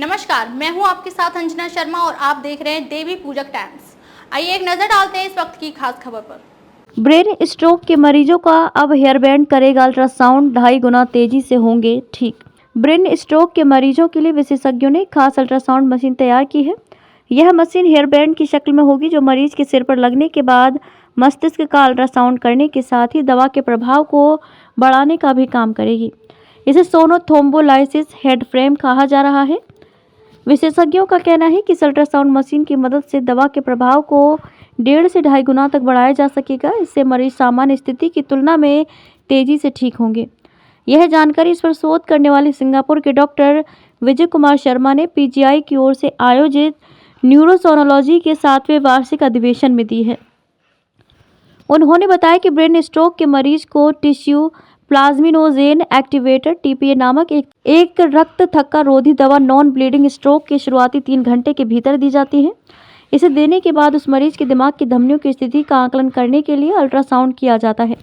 नमस्कार, मैं हूं आपके साथ अंजना शर्मा और आप देख रहे हैं देवी पूजक टाइम्स। आइए एक नजर डालते हैं इस वक्त की खास खबर पर। ब्रेन स्ट्रोक के मरीजों का अब हेयर बैंड करेगा अल्ट्रासाउंड, 2.5 गुना तेजी से होंगे ठीक। ब्रेन स्ट्रोक के मरीजों के लिए विशेषज्ञों ने खास अल्ट्रासाउंड मशीन तैयार की है। यह मशीन हेयर बैंड की शक्ल में होगी, जो मरीज के सिर पर लगने के बाद मस्तिष्क का अल्ट्रासाउंड करने के साथ ही दवा के प्रभाव को बढ़ाने का भी काम करेगी। इसे सोनोथ्रोम्बोलाइसिस हेड फ्रेम कहा जा रहा है। विशेषज्ञों का कहना है कि इस अल्ट्रासाउंड मशीन की मदद से दवा के प्रभाव को 1.5 से 2.5 गुना तक बढ़ाया जा सकेगा। इससे मरीज सामान्य स्थिति की तुलना में तेजी से ठीक होंगे। यह जानकारी इस पर शोध करने वाले सिंगापुर के डॉक्टर विजय कुमार शर्मा ने पीजीआई की ओर से आयोजित न्यूरोसोनोलॉजी के 7वें वार्षिक अधिवेशन में दी है। उन्होंने बताया कि ब्रेन स्ट्रोक के मरीज को टिश्यू प्लाज्मिनोजेन एक्टिवेटर टीपीए नामक एक रक्त थक्का रोधी दवा नॉन ब्लीडिंग स्ट्रोक के शुरुआती 3 घंटे के भीतर दी जाती है। इसे देने के बाद उस मरीज के दिमाग की धमनियों की स्थिति का आकलन करने के लिए अल्ट्रासाउंड किया जाता है।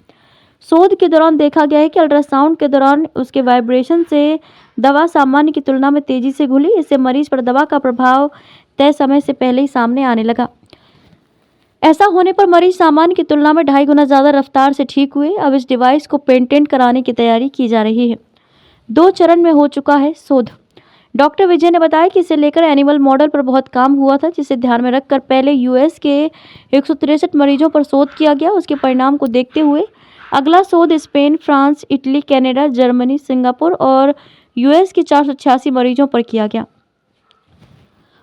शोध के दौरान देखा गया है कि अल्ट्रासाउंड के दौरान उसके वाइब्रेशन से दवा सामान्य की तुलना में तेजी से घुली। इससे मरीज पर दवा का प्रभाव तय समय से पहले ही सामने आने लगा। ऐसा होने पर मरीज सामान्य की तुलना में 2.5 गुना ज़्यादा रफ्तार से ठीक हुए। अब इस डिवाइस को पेटेंट कराने की तैयारी की जा रही है। 2 चरण में हो चुका है शोध। डॉक्टर विजय ने बताया कि इसे लेकर एनिमल मॉडल पर बहुत काम हुआ था, जिसे ध्यान में रखकर पहले यूएस के 163 मरीजों पर शोध किया गया। उसके परिणाम को देखते हुए अगला शोध Spain, France, Italy, Canada, Germany, Singapore और यूएस के 486 मरीजों पर किया गया।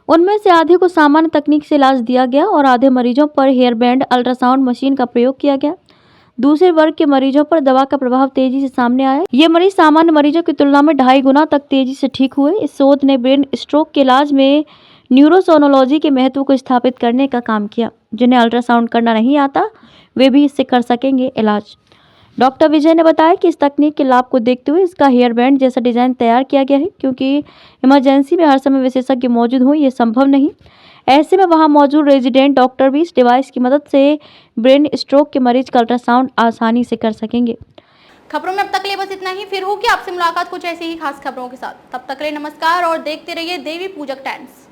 उनमें से आधे को सामान्य तकनीक से इलाज दिया गया और आधे मरीजों पर हेयर बैंड अल्ट्रासाउंड मशीन का प्रयोग किया गया। दूसरे वर्ग के मरीजों पर दवा का प्रभाव तेजी से सामने आया। ये मरीज सामान्य मरीजों की तुलना में 2.5 गुना तक तेजी से ठीक हुए। इस शोध ने ब्रेन स्ट्रोक के इलाज में न्यूरोसोनोलॉजी के महत्व को स्थापित करने का काम किया। जिन्हें अल्ट्रासाउंड करना नहीं आता, वे भी इससे कर सकेंगे इलाज। डॉक्टर विजय ने बताया कि इस तकनीक के लाभ को देखते हुए इसका हेयर बैंड जैसा डिजाइन तैयार किया गया है, क्योंकि इमरजेंसी में हर समय विशेषज्ञ मौजूद हों, ये संभव नहीं। ऐसे में वहां मौजूद रेजिडेंट डॉक्टर भी इस डिवाइस की मदद से ब्रेन स्ट्रोक के मरीज का अल्ट्रासाउंड आसानी से कर सकेंगे। खबरों में अब तक के लिए बस इतना ही। फिर होगी आपसे मुलाकात कुछ ऐसी ही खास खबरों के साथ। तब तक के लिए नमस्कार और देखते रहिए देवी पूजक टाइम्स।